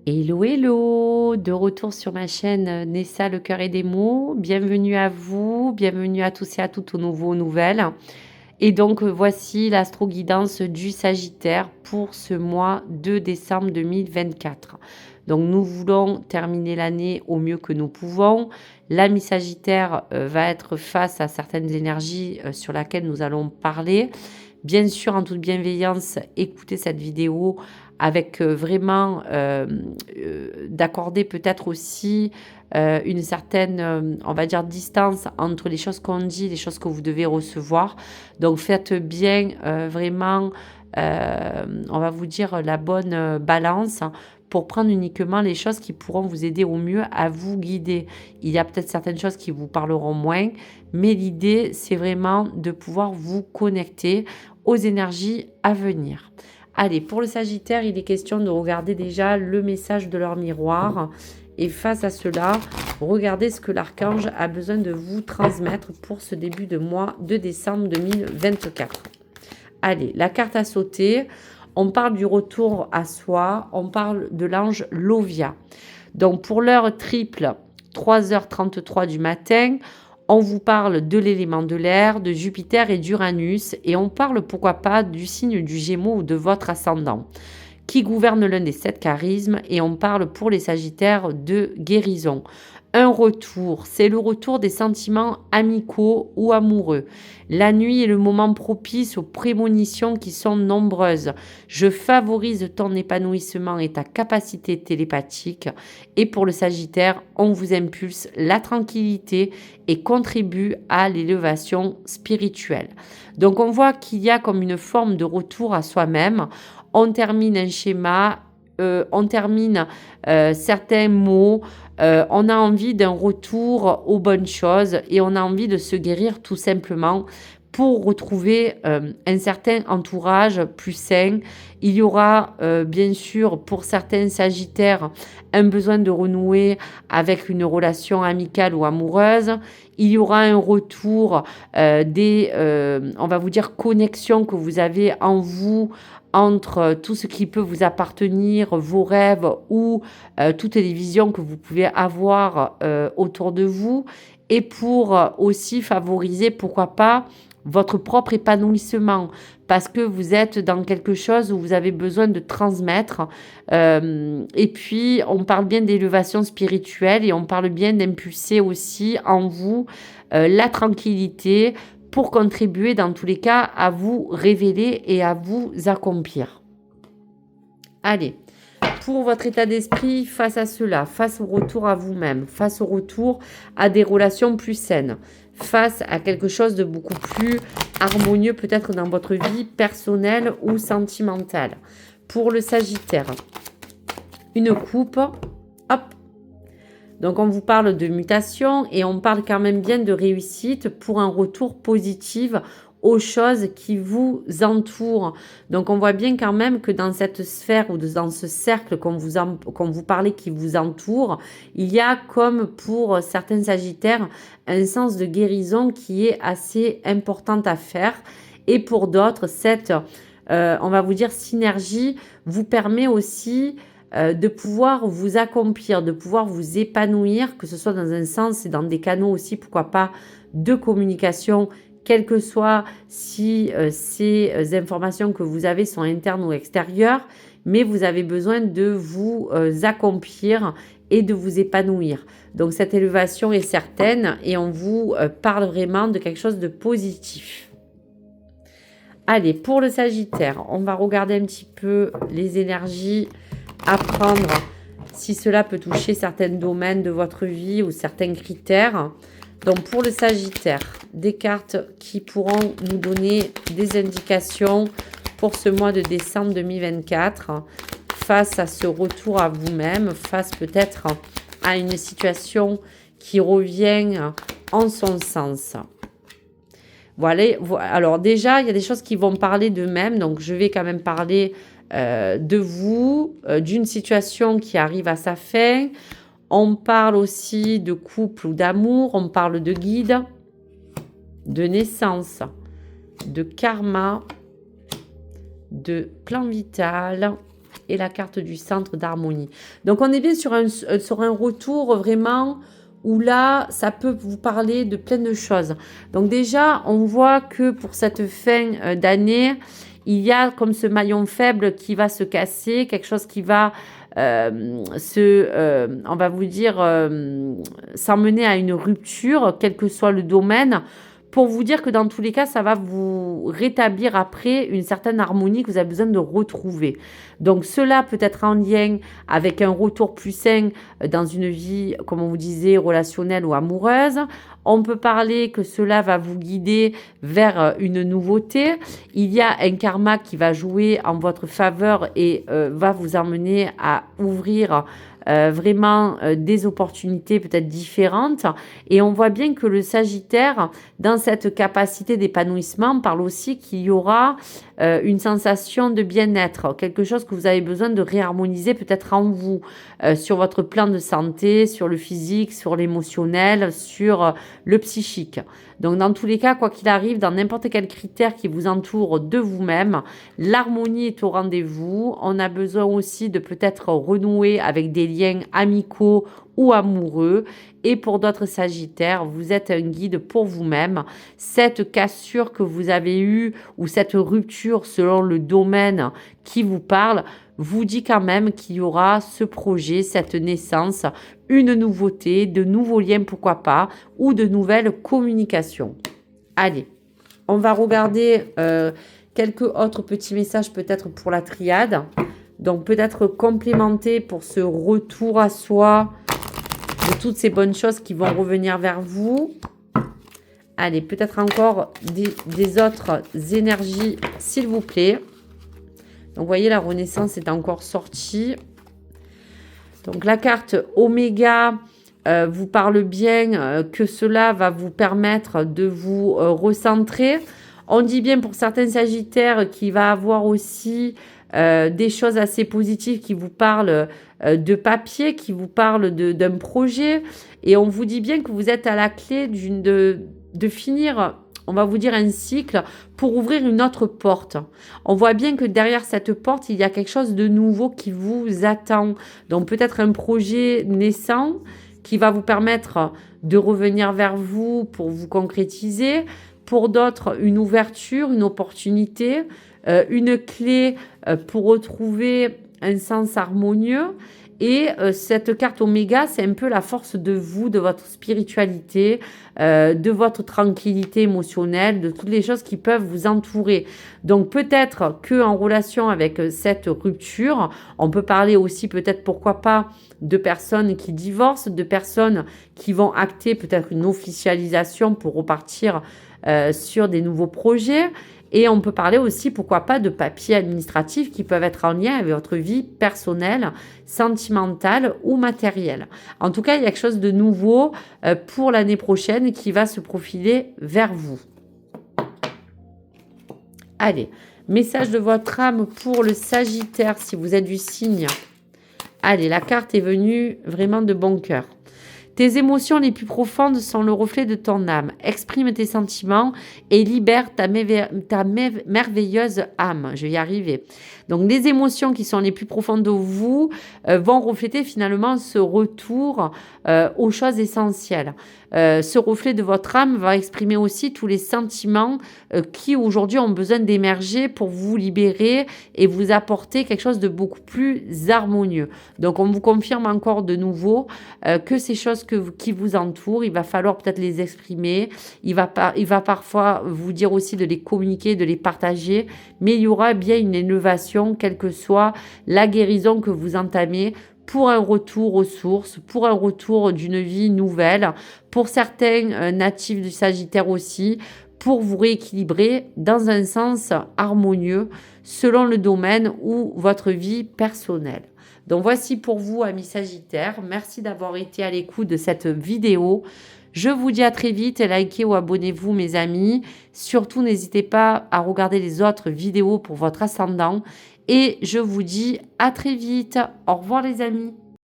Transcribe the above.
Hello, hello! De retour sur ma chaîne Nessa, le cœur et des mots. Bienvenue à vous, bienvenue à tous et à toutes aux nouveaux, aux nouvelles. Et donc, voici l'astro-guidance du Sagittaire pour ce mois de décembre 2024. Donc, nous voulons terminer l'année au mieux que nous pouvons. L'ami Sagittaire va être face à certaines énergies sur lesquelles nous allons parler. Bien sûr, en toute bienveillance, écoutez cette vidéo avec vraiment d'accorder peut-être aussi une certaine, on va dire, distance entre les choses qu'on dit et les choses que vous devez recevoir. Donc, faites bien vraiment, on va vous dire, la bonne balance pour prendre uniquement les choses qui pourront vous aider au mieux à vous guider. Il y a peut-être certaines choses qui vous parleront moins, mais l'idée, c'est vraiment de pouvoir vous connecter aux énergies à venir. Allez, pour le Sagittaire, il est question de regarder déjà le message de leur miroir. Et face à cela, regardez ce que l'archange a besoin de vous transmettre pour ce début de mois de décembre 2024. Allez, la carte à sauter. On parle du retour à soi. On parle de l'ange Lovia. Donc, pour l'heure triple, 3h33 du matin, on vous parle de l'élément de l'air, de Jupiter et d'Uranus, et on parle, pourquoi pas, du signe du Gémeaux ou de votre ascendant, qui gouverne l'un des 7 charismes, et on parle pour les Sagittaires de guérison. Un retour, c'est le retour des sentiments amicaux ou amoureux. La nuit est le moment propice aux prémonitions qui sont nombreuses. Je favorise ton épanouissement et ta capacité télépathique. Et pour le Sagittaire, on vous impulse la tranquillité et contribue à l'élévation spirituelle. Donc on voit qu'il y a comme une forme de retour à soi-même. On termine un schéma, on termine certains mots, on a envie d'un retour aux bonnes choses et on a envie de se guérir tout simplement pour retrouver un certain entourage plus sain. Il y aura bien sûr pour certains Sagittaires un besoin de renouer avec une relation amicale ou amoureuse. Il y aura un retour des, on va vous dire, connexions que vous avez en vous entre tout ce qui peut vous appartenir, vos rêves ou toutes les visions que vous pouvez avoir autour de vous, et pour aussi favoriser, pourquoi pas, votre propre épanouissement, parce que vous êtes dans quelque chose où vous avez besoin de transmettre. Et puis, on parle bien d'élévation spirituelle et on parle bien d'impulser aussi en vous la tranquillité pour contribuer dans tous les cas à vous révéler et à vous accomplir. Allez, pour votre état d'esprit face à cela, face au retour à vous-même, face au retour à des relations plus saines, face à quelque chose de beaucoup plus harmonieux peut-être dans votre vie personnelle ou sentimentale. Pour le Sagittaire, une coupe, hop. Donc on vous parle de mutation et on parle quand même bien de réussite pour un retour positif aux choses qui vous entourent. Donc on voit bien quand même que dans cette sphère ou dans ce cercle qu'on vous parlait qui vous entoure, il y a comme pour certains Sagittaires un sens de guérison qui est assez important à faire. Et pour d'autres, cette, on va vous dire, synergie vous permet aussi de pouvoir vous accomplir, de pouvoir vous épanouir, que ce soit dans un sens et dans des canaux aussi, pourquoi pas, de communication, quel que soit si ces informations que vous avez sont internes ou extérieures, mais vous avez besoin de vous accomplir et de vous épanouir. Donc cette élévation est certaine et on vous parle vraiment de quelque chose de positif. Allez, pour le Sagittaire, on va regarder un petit peu les énergies à prendre si cela peut toucher certains domaines de votre vie ou certains critères. Donc pour le Sagittaire, des cartes qui pourront nous donner des indications pour ce mois de décembre 2024 face à ce retour à vous-même, face peut-être à une situation qui revient en son sens. Voilà, alors déjà, il y a des choses qui vont parler d'eux-mêmes, donc je vais quand même parler de vous, d'une situation qui arrive à sa fin. On parle aussi de couple ou d'amour, on parle de guide, de naissance, de karma, de plan vital et la carte du centre d'harmonie. Donc, on est bien sur un retour vraiment où là, ça peut vous parler de plein de choses. Donc déjà, on voit que pour cette fin d'année, il y a comme ce maillon faible qui va se casser, quelque chose qui va on va vous dire, s'emmener à une rupture, quel que soit le domaine, pour vous dire que dans tous les cas, ça va vous rétablir après une certaine harmonie que vous avez besoin de retrouver. Donc cela peut être en lien avec un retour plus sain dans une vie, comme on vous disait, relationnelle ou amoureuse. On peut parler que cela va vous guider vers une nouveauté. Il y a un karma qui va jouer en votre faveur et va vous emmener à ouvrir vraiment des opportunités peut-être différentes. Et on voit bien que le Sagittaire, dans cette capacité d'épanouissement, parle aussi qu'il y aura une sensation de bien-être, quelque chose que vous avez besoin de réharmoniser peut-être en vous, sur votre plan de santé, sur le physique, sur l'émotionnel, sur le psychique. Donc dans tous les cas, quoi qu'il arrive, dans n'importe quel critère qui vous entoure de vous-même, l'harmonie est au rendez-vous. On a besoin aussi de peut-être renouer avec des liens amicaux ou amoureux. Et pour d'autres Sagittaires, vous êtes un guide pour vous-même. Cette cassure que vous avez eue ou cette rupture selon le domaine qui vous parle vous dit quand même qu'il y aura ce projet, cette naissance, une nouveauté, de nouveaux liens pourquoi pas, ou de nouvelles communications. Allez, on va regarder quelques autres petits messages peut-être pour la triade. Donc peut-être complémenter pour ce retour à soi de toutes ces bonnes choses qui vont revenir vers vous. Allez, peut-être encore des autres énergies, s'il vous plaît. Donc, vous voyez, la Renaissance est encore sortie. Donc, la carte Oméga vous parle bien que cela va vous permettre de vous recentrer. On dit bien pour certains Sagittaires qu'il va avoir aussi des choses assez positives qui vous parlent de papier, qui vous parlent d'un projet. Et on vous dit bien que vous êtes à la clé de finir, on va vous dire, un cycle pour ouvrir une autre porte. On voit bien que derrière cette porte, il y a quelque chose de nouveau qui vous attend. Donc peut-être un projet naissant qui va vous permettre de revenir vers vous pour vous concrétiser. Pour d'autres, une ouverture, une opportunité, une clé pour retrouver un sens harmonieux. Et cette carte Oméga, c'est un peu la force de vous, de votre spiritualité, de votre tranquillité émotionnelle, de toutes les choses qui peuvent vous entourer. Donc peut-être qu'en relation avec cette rupture, on peut parler aussi peut-être, pourquoi pas, de personnes qui divorcent, de personnes qui vont acter peut-être une officialisation pour repartir sur des nouveaux projets. Et on peut parler aussi, pourquoi pas, de papiers administratifs qui peuvent être en lien avec votre vie personnelle, sentimentale ou matérielle. En tout cas, il y a quelque chose de nouveau pour l'année prochaine qui va se profiler vers vous. Allez, message de votre âme pour le Sagittaire, si vous êtes du signe. Allez, la carte est venue vraiment de bon cœur. Tes émotions les plus profondes sont le reflet de ton âme. Exprime tes sentiments et libère ta merveilleuse âme. Je vais y arriver. Donc, les émotions qui sont les plus profondes de vous vont refléter finalement ce retour aux choses essentielles. Ce reflet de votre âme va exprimer aussi tous les sentiments qui aujourd'hui ont besoin d'émerger pour vous libérer et vous apporter quelque chose de beaucoup plus harmonieux. Donc, on vous confirme encore de nouveau que ces choses qui vous entourent, il va falloir peut-être les exprimer. Il va parfois vous dire aussi de les communiquer, de les partager, mais il y aura bien une élévation, quelle que soit la guérison que vous entamez, pour un retour aux sources, pour un retour d'une vie nouvelle, pour certains natifs du Sagittaire aussi, pour vous rééquilibrer dans un sens harmonieux selon le domaine ou votre vie personnelle. Donc voici pour vous, amis Sagittaires. Merci d'avoir été à l'écoute de cette vidéo. Je vous dis à très vite, likez ou abonnez-vous mes amis. Surtout, n'hésitez pas à regarder les autres vidéos pour votre ascendant. Et je vous dis à très vite. Au revoir les amis.